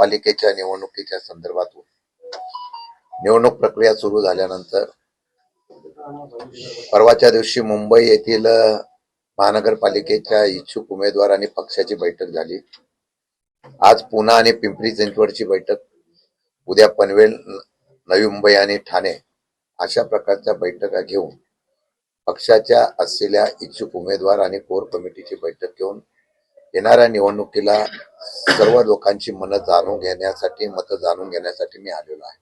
महानगरपालिकेच्या निवडणुकीच्या संदर्भातून निवडणूक प्रक्रिया सुरू झाल्यानंतर परवाच्या दिवशी मुंबई येथील महानगरपालिकेच्या इच्छुक उमेदवार आणि पक्षाची बैठक झाली। आज पुणे आणि पिंपरी चिंचवडची बैठक, उद्या पनवेल, नवी मुंबई आणि ठाणे अशा प्रकारच्या बैठका घेऊन पक्षाच्या असलेल्या इच्छुक उमेदवार आणि कोर कमिटीची बैठक घेऊन येणाऱ्या निवडणुकीला सर्व लोकांची मतं जाणून घेण्यासाठी मी आलेलो आहे।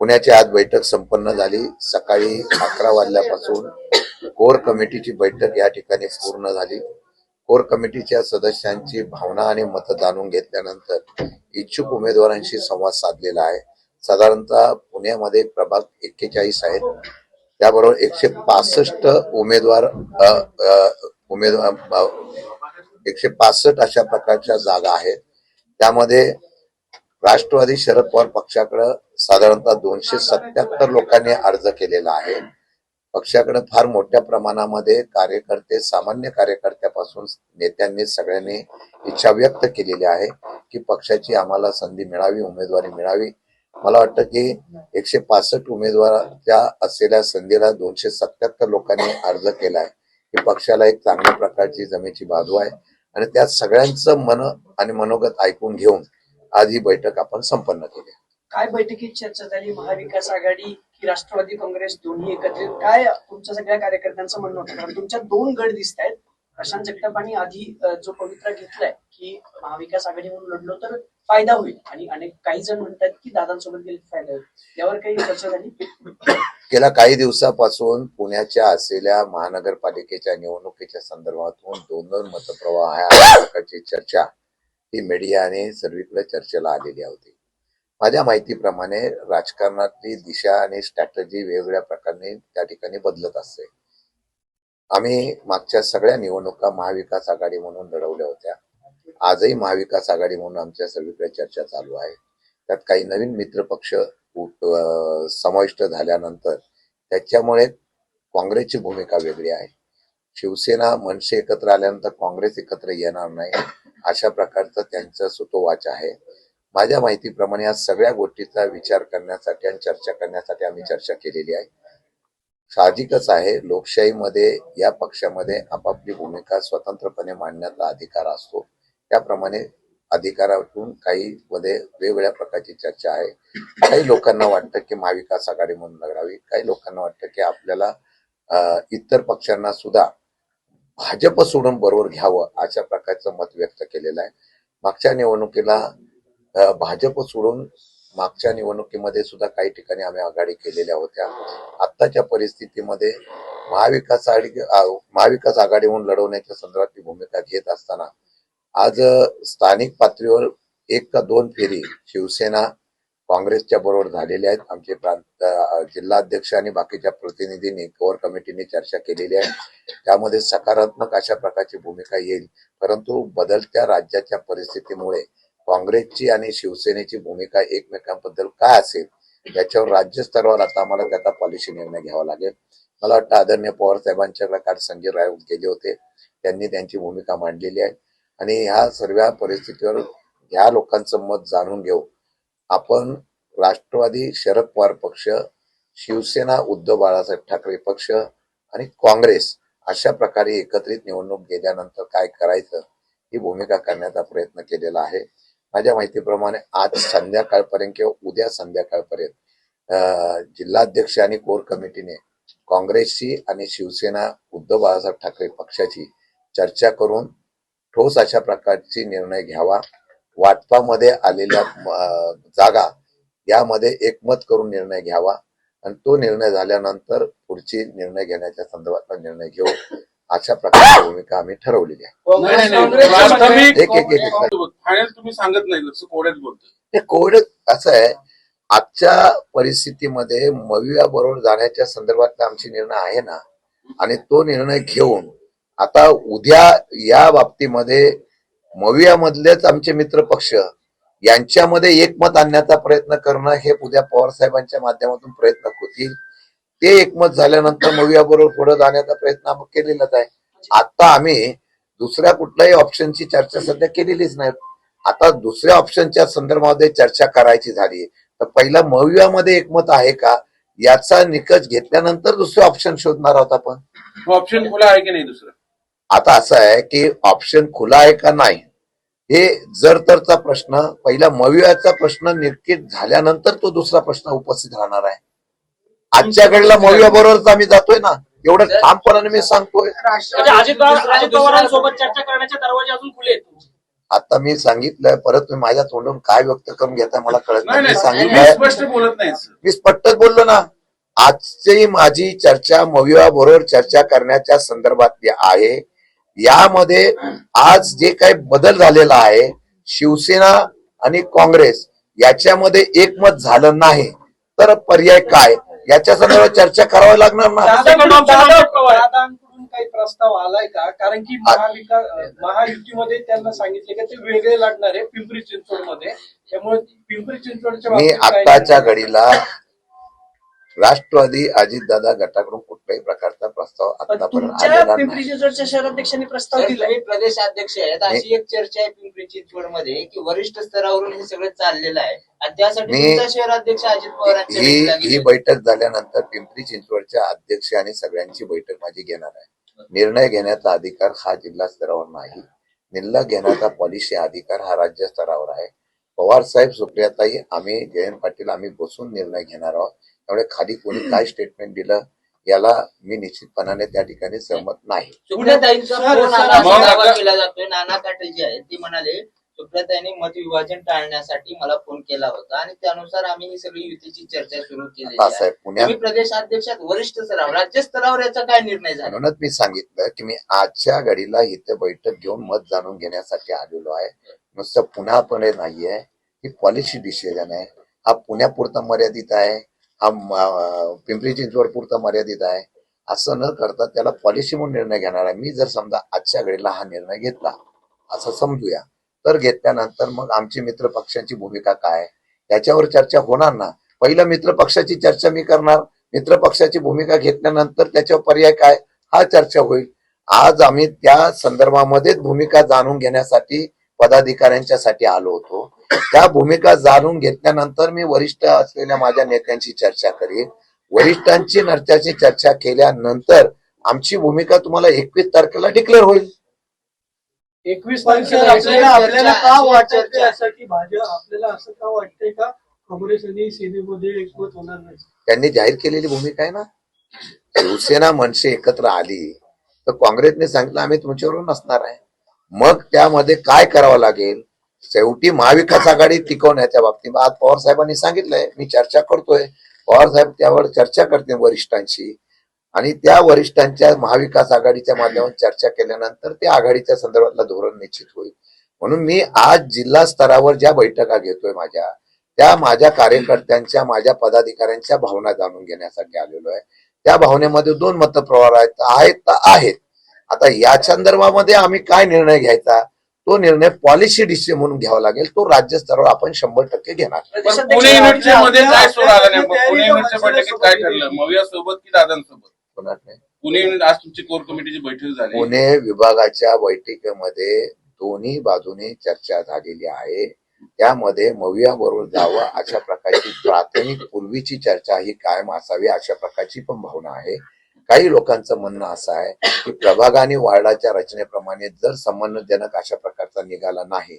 पुण्याची आज बैठक संपन्न झाली। सकाळी 11 वाजल्यापासून कोर कमिटीची बैठक या ठिकाणी पूर्ण झाली। कोर कमिटीच्या सदस्यांची भावना आणि मतं जाणून घेतल्यानंतर इच्छुक उमेदवारांशी संवाद साधलेला आहे। साधारणतः पुण्यामध्ये प्रभाग 41 आहेत, त्याबरोबर 165 उमेदवार 165 अशा प्रकारच्या जागा आहेत। त्यामध्ये राष्ट्रवादी शरद पवार पक्षाकडे साधारणतः 277 लोकांनी अर्ज केलेला आहे। पक्षाकडे फार मोठ्या प्रमाणामध्ये कार्यकर्ते, सामान्य कार्यकर्त्यापासून नेत्यांनी सगळ्यांनी इच्छा व्यक्त केलेली आहे की पक्षाची आम्हाला संधी मिळावी, उमेदवारी मिळावी। मला वाटतं की 165 उमेदवाराच्या असलेल्या संधीला 277 लोकांनी अर्ज केलाय ही पक्षाला एक चांगल्या प्रकारची जमेची बाजू आहे आणि त्या सगळ्यांचं मन आणि मनोगत ऐकून घेऊन आज ही बैठक आपण संपन्न केली। काय बैठकीत चर्चा झाली? महाविकास आघाडी की राष्ट्रवादी काँग्रेस दोन्ही एकत्रित? काय तुमच्या सगळ्या कार्यकर्त्यांचं म्हणणं होतं? कारण तुमच्या 2 गट दिसत आहेत। प्रशांत जगतापांनी आधी जो पवित्रा घेतलाय की महाविकास आघाडी म्हणून लढलो तर फायदा होईल आणि काही जण म्हणतात की दादांसोबत गेले फायदा होईल, यावर काही चर्चा झाली? गेल्या काही दिवसापासून पुण्याच्या असलेल्या महानगरपालिकेच्या निवडणुकीच्या संदर्भातून 2 मतप्रवाह आहे अशा प्रकारची चर्चा ही मीडिया आणि सर्वीकडे चर्चेला आलेली होती। माझ्या माहितीप्रमाणे राजकारणातली दिशा आणि स्ट्रॅटेजी वेगवेगळ्या प्रकारे त्या ठिकाणी बदलत असते। आम्ही मागच्या सगळ्या निवडणुका महाविकास आघाडी म्हणून लढवल्या होत्या। आजही महाविकास आघाडी म्हणून आमच्या सर्वीकडे चर्चा चालू आहे। त्यात काही नवीन मित्र पक्ष समाविष्ट झाल्यानंतर त्याच्यामुळे काँग्रेसची भूमिका वेगळी आहे। शिवसेना, मनसे एकत्र आल्यानंतर काँग्रेस एकत्र येणार नाही अशा प्रकारचं त्यांचं सुतोवाच आहे। माझ्या माहितीप्रमाणे या सगळ्या गोष्टीचा विचार करण्यासाठी आणि चर्चा करण्यासाठी आम्ही चर्चा केलेली आहे। साहजिकच आहे, लोकशाहीमध्ये या पक्षामध्ये आपापली भूमिका स्वतंत्रपणे मांडण्याचा अधिकार असतो। त्याप्रमाणे अधिकारातून काही मध्ये वेगवेगळ्या प्रकारची चर्चा आहे। काही लोकांना वाटतं की महाविकास आघाडी म्हणून लढावी, काही लोकांना वाटतं की आपल्याला इतर पक्षांना सुद्धा भाजप सोडून बरोबर घ्यावं अशा प्रकारचं मत व्यक्त केलेलं आहे। मागच्या निवडणुकीला भाजप सोडून मागच्या निवडणुकीमध्ये सुद्धा काही ठिकाणी आम्ही आघाडी केलेल्या होत्या। आत्ताच्या परिस्थितीमध्ये महाविकास आघाडी म्हणून लढवण्याच्या संदर्भातली भूमिका घेत असताना आज स्थानिक पातळीवर 1 का 2 फेरी शिवसेना काँग्रेसच्या बरोबर झालेल्या आहेत। आमचे जिल्हाध्यक्ष आणि बाकीच्या प्रतिनिधींनी कोर कमिटीने चर्चा केलेली आहे। त्यामध्ये सकारात्मक अशा प्रकारची भूमिका येईल, परंतु बदलत्या राज्याच्या परिस्थितीमुळे काँग्रेसची आणि शिवसेनेची भूमिका एकमेकांबद्दल काय असेल याच्यावर राज्य स्तरावर आता आम्हाला त्याचा पॉलिसी निर्णय घ्यावा लागेल। मला वाटतं आदरणीय पवार साहेबांच्याकडे काल संजय राऊत गेले होते, त्यांनी त्यांची भूमिका मांडलेली आहे आणि ह्या सर्व परिस्थितीवर ह्या लोकांचं मत जाणून घेऊ आपण राष्ट्रवादी शरद पवार पक्ष, शिवसेना उद्धव बाळासाहेब ठाकरे पक्ष आणि काँग्रेस अशा प्रकारे एकत्रित निवडणूक गेल्यानंतर काय करायचं ही भूमिका करण्याचा प्रयत्न केलेला आहे। माझ्या माहितीप्रमाणे आज संध्याकाळपर्यंत किंवा उद्या संध्याकाळपर्यंत जिल्हाध्यक्ष आणि कोर कमिटीने काँग्रेसची आणि शिवसेना उद्धव बाळासाहेब ठाकरे पक्षाची चर्चा करून ठोस अशा प्रकारची निर्णय घ्यावा। वाटपामध्ये आलेल्या जागा यामध्ये एकमत करून निर्णय घ्यावा आणि तो निर्णय झाल्यानंतर पुढची निर्णय घेण्याच्या संदर्भातला निर्णय घेऊ अशा प्रकारची भूमिका आम्ही ठरवलेली आहे। तुम्ही सांगत नाही जसं कोड्यात बोलतो ते कोड असं आहे, आजच्या परिस्थितीमध्ये मविया बरोबर जाण्याच्या संदर्भातला आमची निर्णय आहे ना, आणि तो निर्णय घेऊन आता उद्या या बाबतीमध्ये मविया मधलेच आमचे मित्र पक्ष यांच्यामध्ये एकमत आणण्याचा प्रयत्न करणं हे उद्या पवार साहेबांच्या माध्यमातून प्रयत्न होतील। ते एकमत झाल्यानंतर मविया बरोबर पुढे जाण्याचा प्रयत्न आपण केलेलाच आहे। आता आम्ही दुसऱ्या कुठल्याही ऑप्शनची चर्चा सध्या केलेलीच नाही। आता दुसऱ्या ऑप्शनच्या संदर्भामध्ये चर्चा करायची झाली तर पहिला मवियामध्ये एकमत आहे का याचा निकष घेतल्यानंतर दुसरे ऑप्शन शोधणार आहोत आपण. ऑप्शन खुला आहे की नाही दुसरं? आता असं आहे की ऑप्शन खुला आहे का नाही हे जर तरचा प्रश्न पहिला मवियाचा प्रश्न निश्चित झाल्यानंतर तो दुसरा प्रश्न उपस्थित राहणार आहे. आजच्या घडीला मविया बरोबरच आम्ही जातोय ना, एवढं ठामपणाने मी सांगतोय. म्हणजे अजित पवारांसोबत चर्चा करण्याचे दरवाजे अजून खुले आहेत. आता मी सांगितलंय, परत तुम्ही माझ्या तोंडून काय व्यक्त करून घेताय मला कळत नाही नाही. मी नाही, सांगितलंय, स्पष्ट बोलत नाही sir. मी स्पष्टच बोललो ना. आजची माझी चर्चा मविया बरोबर चर्चा करण्याच्या संदर्भातली आहे. यामध्ये आज जे काही बदल झालेला आहे शिवसेना आणि काँग्रेस याच्यामध्ये एकमत झालं नाही तर पर्याय काय याच्या संदर्भात चर्चा करावी लागणार ना. दादांकडून काही प्रस्ताव आलाय का? कारण की महायुतीमध्ये त्यांना सांगितले की ते वेगळे लढणार आहे पिंपरी चिंचवडमध्ये, त्यामुळे पिंपरी चिंचवडच्या मी बाबतीत काय आत्ताच्या घडीला राष्ट्रवादी अजितदादा गटाकडून कुठल्याही प्रकारचा प्रस्ताव पण आतापर्यंत तुमच्या आलेला पिंपरी नाही. चिंचवडच्या शहराध्यक्षांनी प्रस्ताव दिलाय. तुम्ही प्रदेशाध्यक्ष आहेत, अशी एक चर्चा आहे पिंपरी चिंचवडमध्ये की वरिष्ठ स्तरावरून हे सगळं चाललेलं आहे आणि त्यासाठी तुमचा शहराध्यक्ष अजित पवारांच्या भेटीला ही गेले. बैठक झाल्यानंतर पिंपरी चिंचवडच्या अध्यक्ष आणि सगळ्यांची बैठक माझी घेणार आहे. निर्णय घेण्याचा अधिकार हा जिल्हा स्तरावर नाही, निर्णय घेण्याचा पॉलिसी अधिकार हा राज्य स्तरावर आहे. पवार साहेब, सुप्रियाताई, आम्ही जयंत पाटील आम्ही बसून निर्णय घेणार आहोत. त्यामुळे खाली कोणी काय स्टेटमेंट दिलं याला मी निश्चितपणाने त्या ठिकाणी सहमत नाही. सुप्रियाताईंचा फोन आला असा दावा केला जातोय. नाना काटे जे आहेत ते म्हणाले सुप्रियाताईंनी मतविभाजन टाळण्यासाठी मला फोन केला होता आणि त्यानुसार आम्ही ही सगळी युतीची चर्चा सुरू केली असं आहे, आहे. पुण्यात तुम्ही प्रदेशाध्यक्षात वरिष्ठ स्तरावर राज्य स्तरावर याचा काय निर्णय झाला? म्हणूनच मी सांगितलं की मी आजच्या घडीला इथे बैठक घेऊन मत जाणून घेण्यासाठी आलेलो आहे. नुसतं पुण्यापुणे नाहीये, ही पॉलिसी डिसिजन आहे. हा पुण्यापुरता मर्यादित आहे, हा पिंपरी चिंचवड पुरता मर्यादित आहे. असं न करता त्याला पॉलिसी म्हणून निर्णय घेणार आहे. मी जर समजा आजच्या घडीला हा निर्णय घेतला असं समजूया, तर घेतल्यानंतर मग आमची मित्र पक्षांची भूमिका काय याच्यावर चर्चा होणार ना. पहिलं मित्र पक्षाची चर्चा मी करणार, मित्र पक्षाची भूमिका घेतल्यानंतर त्याच्यावर पर्याय काय हा चर्चा होईल. आज आम्ही त्या संदर्भामध्येच भूमिका जाणून घेण्यासाठी पदाधिकाऱ्यांच्यासाठी आलो होतो. त्या भूमिका जाणून घेतल्यानंतर मी वरिष्ठ असलेल्या माझ्या नेत्यांची चर्चा करीन. वरिष्ठांची नर्चाची चर्चा केल्यानंतर आमची भूमिका तुम्हाला 21 तारखेला डिक्लेअर होईल. 21 तारखेला आपल्याला का वाटतंय असं की आपल्याला असं का वाटतंय का काँग्रेस आणि सेनेमध्ये एकमत होणार नाही? त्यांनी जाहीर केलेली भूमिका आहे ना. शिवसेना मनसे एकत्र आली तर काँग्रेसने सांगितलं आम्ही तुमच्याबरोबर नसणार आहे. मग त्यामध्ये काय करावं लागेल, शेवटी महाविकास आघाडी टिकवण्याच्या बाबतीत आज पवार साहेबांनी सांगितलंय मी चर्चा करतोय. पवार साहेब त्यावर चर्चा करते वरिष्ठांशी आणि त्या वरिष्ठांच्या महाविकास आघाडीच्या माध्यमातून चर्चा केल्यानंतर त्या आघाडीच्या संदर्भातलं धोरण निश्चित होईल. म्हणून मी आज जिल्हा स्तरावर ज्या बैठका घेतोय त्या माझ्या कार्यकर्त्यांच्या माझ्या पदाधिकाऱ्यांच्या भावना जाणून घेण्यासाठी आलेलो आहे. त्या भावनेमध्ये 2 मतप्रवाह आहेत. आता या संदर्भामध्ये आम्ही काय निर्णय घ्यायचा तो निर्णय पॉलिसी डिसिजन म्हणून घ्यावा लागेल. तो राज्य स्तरावर आपण 100% घेणार. पण पुणे युनिटच्या मध्ये काय सोड आला नाही? मग पुणे युनिटच्या बैठकीत काय ठरलं? मविया सोबत की दादांसोबत? होणार नाही. पुणे युनिट आज तुमची कोर कमिटीची बैठक झाली. पुणे विभागाच्या बैठकीमध्ये दोन्ही बाजूने चर्चा झालेली आहे. त्यामध्ये मविया बरोबर जावं अशा प्रकारची प्राथमिक पूर्वीची चर्चा ही कायम असावी अशा प्रकारची पण भावना आहे. काही लोकांचं म्हणणं असं आहे की प्रभाग आणि वार्डाच्या रचनेप्रमाणे जर संबंधजनक अशा प्रकारचा निघाला नाही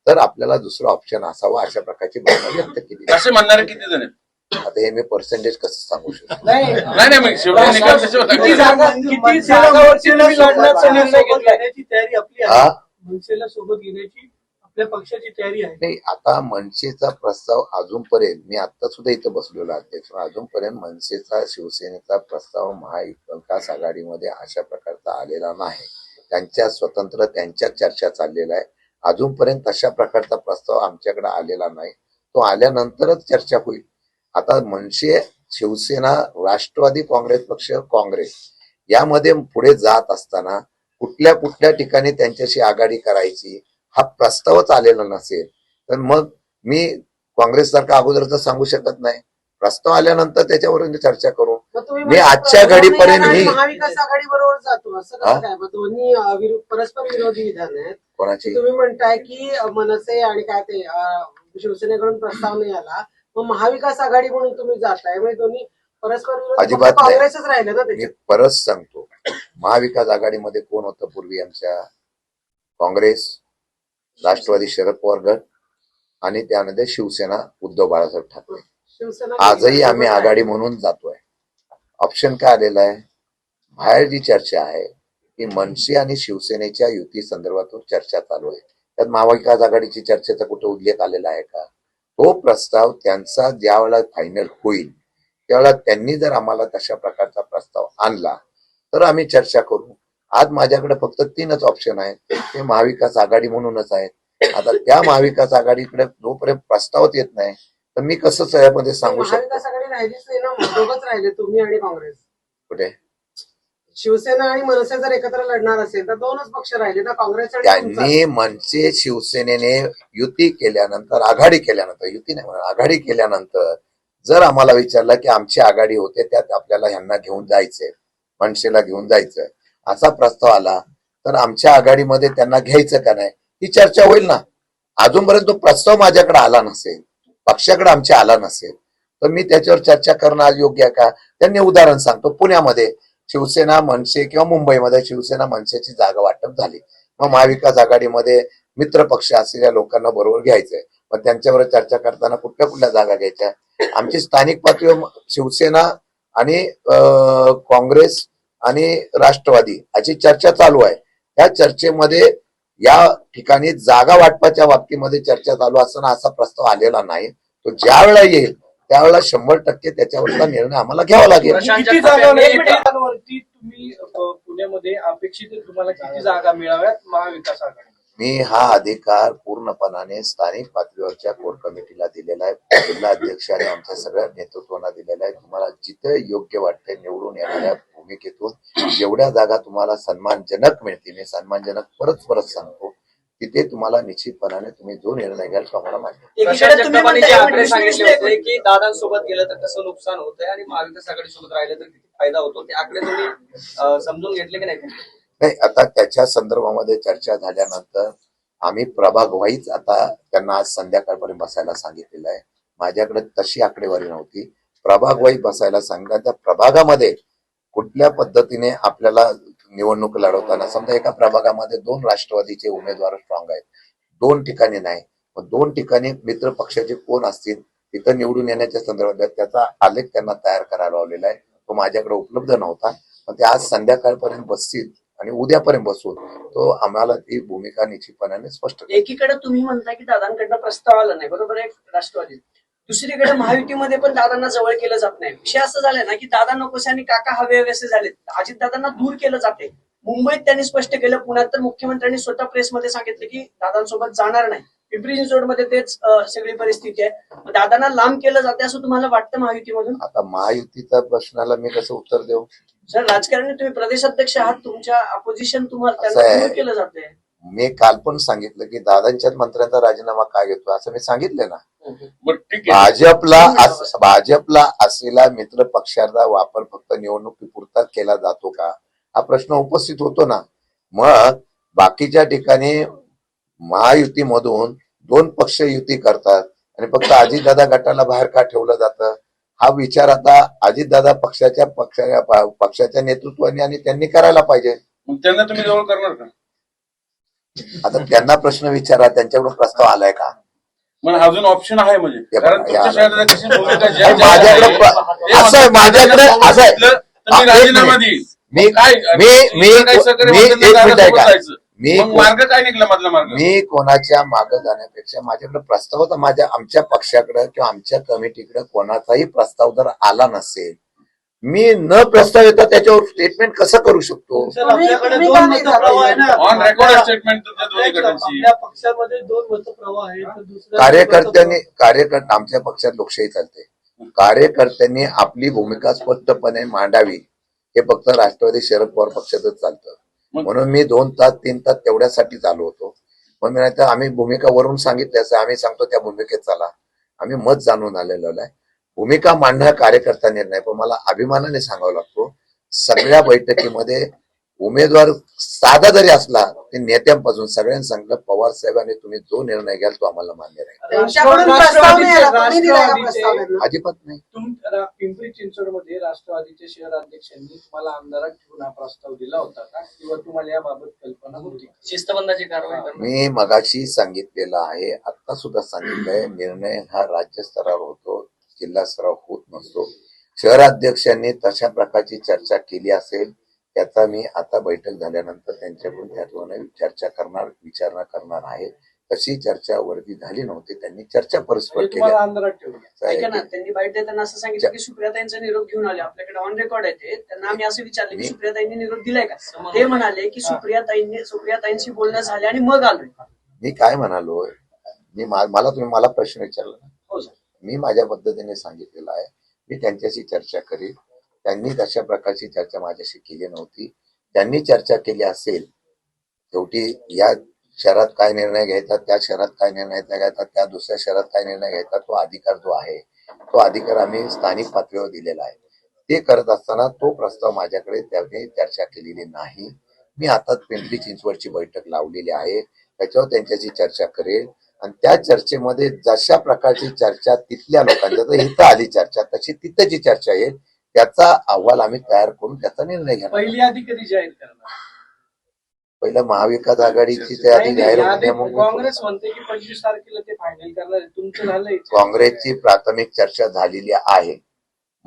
तर आपल्याला दुसरा ऑप्शन असावा अशा प्रकारची भावना व्यक्त केली. असे म्हणणारे किती जण आहेत? आता हे मी पर्सेंटेज कसं सांगू शकतो? नाही मग शेवटी निकाल कसे होता? किती जागावरती तुम्ही लढण्याचा निर्णय घेतलाय? तयारी आपली आहे, मनसेला सोबत घेण्याची आपल्या पक्षाची तयारी आहे. नाही, आता मनसेचा प्रस्ताव अजूनपर्यंत मी आता सुद्धा इथं बसलेलो अध्यक्ष, अजूनपर्यंत मनसेचा शिवसेनेचा प्रस्ताव महाविकास आघाडीमध्ये अशा प्रकारचा आलेला नाही. त्यांच्या स्वतंत्र त्यांच्या चर्चा चाललेला आहे. अजूनपर्यंत तशा प्रकारचा प्रस्ताव आमच्याकडे आलेला नाही. तो आल्यानंतरच चर्चा होईल. आता मनसे, शिवसेना, राष्ट्रवादी काँग्रेस पक्ष, काँग्रेस यामध्ये पुढे जात असताना कुठल्या ठिकाणी त्यांच्याशी आघाडी करायची हा प्रस्तावच आलेला नसेल तर मग मी काँग्रेस सारखा अगोदरच सांगू शकत नाही. प्रस्ताव आल्यानंतर त्याच्यावर चर्चा करू. मी आजच्या घडीपर्यंत महाविकास आघाडी बरोबर जातो असं कसं काय? दोन्ही परस्पर विरोधी विधान आहेत. कोणाची? तुम्ही म्हणताय की मनसे आणि काय ते शिवसेनेकडून प्रस्ताव नाही आला, मग महाविकास आघाडी म्हणून तुम्ही जाताय, म्हणजे दोन्ही परस्पर विरोधी, फक्त अजिबात नाही. काँग्रेसच राहिले ना मी त्याच्यात. परत सांगतो, महाविकास आघाडीमध्ये कोण होतं पूर्वी? आमच्या काँग्रेस, राष्ट्रवादी शरद पवार गट आणि त्यामध्ये शिवसेना उद्धव बाळासाहेब ठाकरे. शिवसेना आजही आम्ही आघाडी म्हणून जातोय. ऑप्शन काय आलेला आहे? बाहेर जी चर्चा आहे की मनसे आणि शिवसेनेच्या युती संदर्भातून चर्चा चालू आहे. त्यात महाविकास आघाडीची चर्चेचा कुठे उल्लेख आलेला आहे का? तो प्रस्ताव त्यांचा ज्या वेळेला फायनल होईल त्यावेळेला त्यांनी जर आम्हाला तशा प्रकारचा प्रस्ताव आणला तर आम्ही चर्चा करू. आज माझ्याकडे फक्त 3च ऑप्शन आहेत, ते महाविकास आघाडी म्हणूनच आहेत. आता त्या महाविकास आघाडीकडे जोपर्यंत प्रस्तावच येत नाही तर मी कसं त्यामध्ये सांगू शकतो? महाविकास आघाडी राहिलीच नाही ना, दोघच राहिले, तुम्ही आणि काँग्रेस. कुठे? शिवसेना आणि मनसे जर एकत्र लढणार असेल तर 2च पक्ष राहिले ना, काँग्रेस आणि तुमचा. त्यांनी मनसे शिवसेनेने युती केल्यानंतर, आघाडी केल्यानंतर, युती नाही म्हणा, आघाडी केल्यानंतर जर आम्हाला विचारलं की आमची आघाडी होते त्यात आपल्याला ह्यांना घेऊन जायचंय, मनसेला घेऊन जायचं, असा प्रस्ताव आला तर आमच्या आघाडीमध्ये त्यांना घ्यायचं का नाही ही चर्चा होईल ना. अजूनपर्यंत तो प्रस्ताव माझ्याकडे आला नसेल, पक्षाकडे आमच्या आला नसेल तर मी त्याच्यावर चर्चा करणं आज योग्य आहे का? त्यांनी उदाहरण सांगतो, पुण्यामध्ये शिवसेना मनसे किंवा मुंबईमध्ये शिवसेना मनसेची जागा वाटप झाली, मग महाविकास आघाडीमध्ये मित्र पक्ष असलेल्या लोकांना बरोबर घ्यायचंय, मग त्यांच्यावर चर्चा करताना कुठल्या कुठल्या जागा घ्यायच्या? आमची स्थानिक पातळीवर शिवसेना आणि काँग्रेस आणि राष्ट्रवादी अशी चर्चा चालू आहे. त्या चर्चेमध्ये या ठिकाणी जागा वाटपाच्या बाबतीमध्ये चर्चा चालू असताना असा प्रस्ताव आलेला नाही. तो ज्या वेळेला येईल त्यावेळेला 100% त्याच्यावरचा निर्णय आम्हाला घ्यावा लागेल. किती जागांवरती तुम्ही पुण्यामध्ये अपेक्षित तुम्हाला किती जागा मिळाव्यात महाविकास आघाडी? मी हा अधिकार पूर्णपणाने स्थानिक पातळीवरच्या कोर कमिटीला दिलेला आहे, जिल्हा अध्यक्ष आणि आमच्या सगळ्या नेतृत्वांना दिलेला आहे. तुम्हाला जिथे योग्य वाटते निवडून येणाऱ्या भूमिकेतून जेवढ्या जागा तुम्हाला सन्मानजनक मिळतील, मी सन्मानजनक परत सांगतो, तिथे तुम्हाला निश्चितपणाने तुम्ही जो निर्णय घ्याल तो आम्हाला मान्य. एकीकडे तुम्ही आकडे सांगितले होते की दादांसोबत गेलं तर कसं नुकसान होतंय आणि महाविकास आघाडी सोबत राहिलं तर किती फायदा होतो, ते आकडे तुम्ही समजून घेतले की नाही? नाही, आता त्याच्या संदर्भामध्ये चर्चा झाल्यानंतर आम्ही प्रभाग वाईज आता त्यांना आज संध्याकाळपर्यंत बसायला सांगितलेलं आहे. माझ्याकडे तशी आकडेवारी नव्हती. प्रभाग वाईज बसायला सांगितलं, त्या प्रभागामध्ये कुठल्या पद्धतीने आपल्याला निवडणूक लढवताना, समजा एका प्रभागामध्ये 2 राष्ट्रवादीचे उमेदवार स्ट्रॉंग आहेत, 2 ठिकाणी नाही, मग 2 ठिकाणी मित्र पक्षाचे कोण असतील तिथं निवडून येण्याच्या संदर्भात त्याचा आलेख त्यांना तयार करायला लावलेला आहे. तो माझ्याकडे उपलब्ध नव्हता, पण ते आज संध्याकाळपर्यंत बसतील आणि उद्यापर्यंत बसून तो आम्हाला ती भूमिका निश्चितपणाने स्पष्ट करेल. एकीकडे तुम्ही म्हणता की दादांकडनं प्रस्ताव आला नाही, बरोबर आहे, राष्ट्रवादी. दुसरीकडे महायुतीमध्ये पण दादांना जवळ केलं जात नाही. विषय असं झालाय ना की दादा नकोसे आणि काका हवे हवेसे झालेत. अजित दादांना दूर केलं जाते. मुंबईत त्यांनी स्पष्ट केलं, पुण्यात तर मुख्यमंत्र्यांनी स्वतः प्रेसमध्ये सांगितलं की दादांसोबत जाणार नाही. पिंपरी चिंचवडमध्ये तेच सगळी परिस्थिती आहे. दादांना लांब केलं जाते असं तुम्हाला वाटतं महायुतीमधून? आता महायुतीच्या प्रश्नाला मी कसं उत्तर देऊ? सर, राजकारणी तुम्ही प्रदेशाध्यक्ष आहात, तुमच्या अपोजिशन तुम्हाला असं आहे. त्यांना दूर केलं जाते. मी काल पण सांगितलं की दादांच्याच मंत्र्यांचा राजीनामा काय घेतो असं मी सांगितलं ना. बरं, ठीक आहे. भाजपला असलेला मित्र पक्षाचा वापर फक्त निवडणुकीपुरता केला जातो का हा प्रश्न उपस्थित होतो ना. मग बाकीच्या ठिकाणी महायुतीमधून 2 पक्ष युती करतात आणि फक्त अजितदादा गटाला बाहेर का ठेवलं जातं हा विचार आता अजितदादा पक्षाच्या नेतृत्वाने आणि त्यांनी करायला पाहिजे. मग त्यांना तुम्ही जवळ करणार का? आता त्यांना प्रश्न विचारा, त्यांच्याकडून प्रस्ताव आलाय का? मग अजून ऑप्शन आहे म्हणजे, हे कारण बघा, तुमच्या या- शहरात कशी भूमिका ज्या- आणि ज्या- माझ्याकडे आहे, प्र- असं आहे, माझ्याकडे असं आहे. तुम्ही राजीनामा देईल. मी काय मी काय सहकार्य मी म्हणतात, एक मिनिट दादासोबत ऐका. जायचं. मी मग मार्ग काय निघला मधला मार्ग? मी कोणाच्या मागे जाण्यापेक्षा माझ्याकडे प्रस्ताव होता, आमच्या पक्षाकडे किंवा आमच्या कमिटीकडे कोणाचाही प्रस्ताव जर आला नसेल, मी न प्रस्ताव येता त्याच्यावर स्टेटमेंट कसं करू शकतो? आपल्याकडे 2 मतप्रवाह आहे ना. ऑन रेकॉर्ड स्टेटमेंट तुमच्या दोन्ही गटांची. आपल्या पक्षामध्ये 2 मतप्रवाह आहेत, तर दुसऱ्या कार्यकर्ते आमच्या पक्षात लोकशाही चालते. कार्यकर्त्यांनी आपली भूमिका स्पष्टपणे मांडावी हे फक्त राष्ट्रवादी शरद पवार पक्षातच चालतं. म्हणून मी 2 तास 3 तास तेवढ्यासाठीच आलो होतो. म्हणून नाही तर आम्ही भूमिका वरून सांगितली असं आम्ही सांगतो त्या भूमिकेत चला. आम्ही मत जाणून आलेलो आहे. भूमिका मांडणं कार्यकर्ता निर्णय, पण मला अभिमानाने सांगावं लागतो सगळ्या बैठकीमध्ये उमेदवार साधा जरी असला ते नेत्यांपासून सगळ्यांनी सांगितलं पवार साहेबांनी तुम्ही जो निर्णय घ्याल तो आम्हाला मान्य राहील. त्यांच्याकडून प्रस्ताव नाही आला, तुम्ही दिलाय का प्रस्ताव त्यांना? अजिबात नाही. पिंपरी चिंचवडमध्ये राष्ट्रवादीच्या शहर अध्यक्षांनी तुम्हाला आमदारात ठेवून हा प्रस्ताव दिला होता का किंवा तुम्हाला याबाबत कल्पना होती? शिस्तबंधाची कारवाई करणं. मी मगाशी सांगितलेलं आहे, आता सुद्धा सांगितलंय, निर्णय हा राज्य स्तरावर होतो, जिल्हा स्तरावर होत नसतो. शहराध्यक्षांनी तशा प्रकारची चर्चा केली असेल त्याचा मी आता बैठक झाल्यानंतर त्यांच्याकडून त्यातून चर्चा करणार, विचारणा करणार आहे. तशी चर्चा वरती झाली नव्हती, त्यांनी चर्चा परस्पर म्हणजे तुम्हाला केली. आमदारात ठेवलं. ऐका ना, त्यांनी बाईट देताना असं सांगितलं की सुप्रियाताईंचा निरोप घेऊन आले, आपल्याकडे ऑन रेकॉर्ड आहे ते. त्यांना आम्ही असं विचारलं की सुप्रियाताईंनी निरोप दिलाय का? ते म्हणाले की सुप्रियाताईंशी बोलणं झाले आणि मग आलोय. मी काय म्हणालो, मला प्रश्न विचारला ना, हो सर. मी माझ्या पद्धतीने सांगितलेलं आहे, मी त्यांच्याशी चर्चा करेन. त्यांनी तशा प्रकारची चर्चा माझ्याशी केली नव्हती. त्यांनी चर्चा केली असेल, शेवटी या शहरात काय निर्णय घ्यायचा, त्या शहरात काय निर्णय घ्यायचा, त्या दुसऱ्या शहरात काय निर्णय घ्यायचा, तो अधिकार जो आहे तो अधिकार आम्ही स्थानिक पातळीवर दिलेला आहे. ते करत असताना तो प्रस्ताव माझ्याकडे त्याने चर्चा केलेली नाही. मी आता पिंपरी चिंचवडची बैठक लावलेली आहे, त्याच्यावर त्यांच्याशी चर्चा करेल आणि त्या चर्चेमध्ये जशा प्रकारची चर्चा तिथल्या लोकांच्या, तर इथं आली चर्चा तशी तिथं जी चर्चा येईल त्याचा अहवाल आम्ही तयार करून त्याचा निर्णय घेणार. पहिली यादी कधी जाहीर करणार? पहिलं महाविकास आघाडीची तयारी जाहीर यादी होण्यामुळे काँग्रेस म्हणते की 25 तारखेला ते फायनल करणार आहे. तुमचं झालंय? काँग्रेसची प्राथमिक चर्चा झालेली आहे.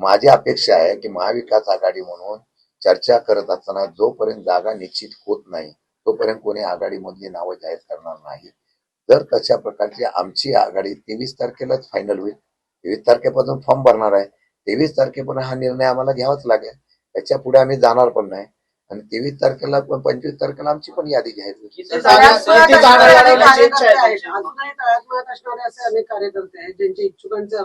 माझी अपेक्षा आहे की महाविकास आघाडी म्हणून चर्चा करत असताना जोपर्यंत जागा निश्चित होत नाही तोपर्यंत कोणी आघाडीमधली नावं जाहीर करणार नाही. जर तशा प्रकारची आमची आघाडी 23 तारखेलाच फायनल होईल, 23 तारखेपासून फॉर्म भरणार आहे, 23 तारखेपर्यंत हा निर्णय आम्हाला घ्यावाच लागेल. त्याच्या पुढे आम्ही जाणार पण नाही आणि 23 तारखेला 25 तारखेला आमची पण यादी जाहीर होईल. तळ्यात मळ्यात असणारे अनेक कार्यकर्ते आहेत. अजूनही तळ्यात मळ्यात असणारे असे अनेक कार्यकर्ते आहेत ज्यांचे इच्छुकांचे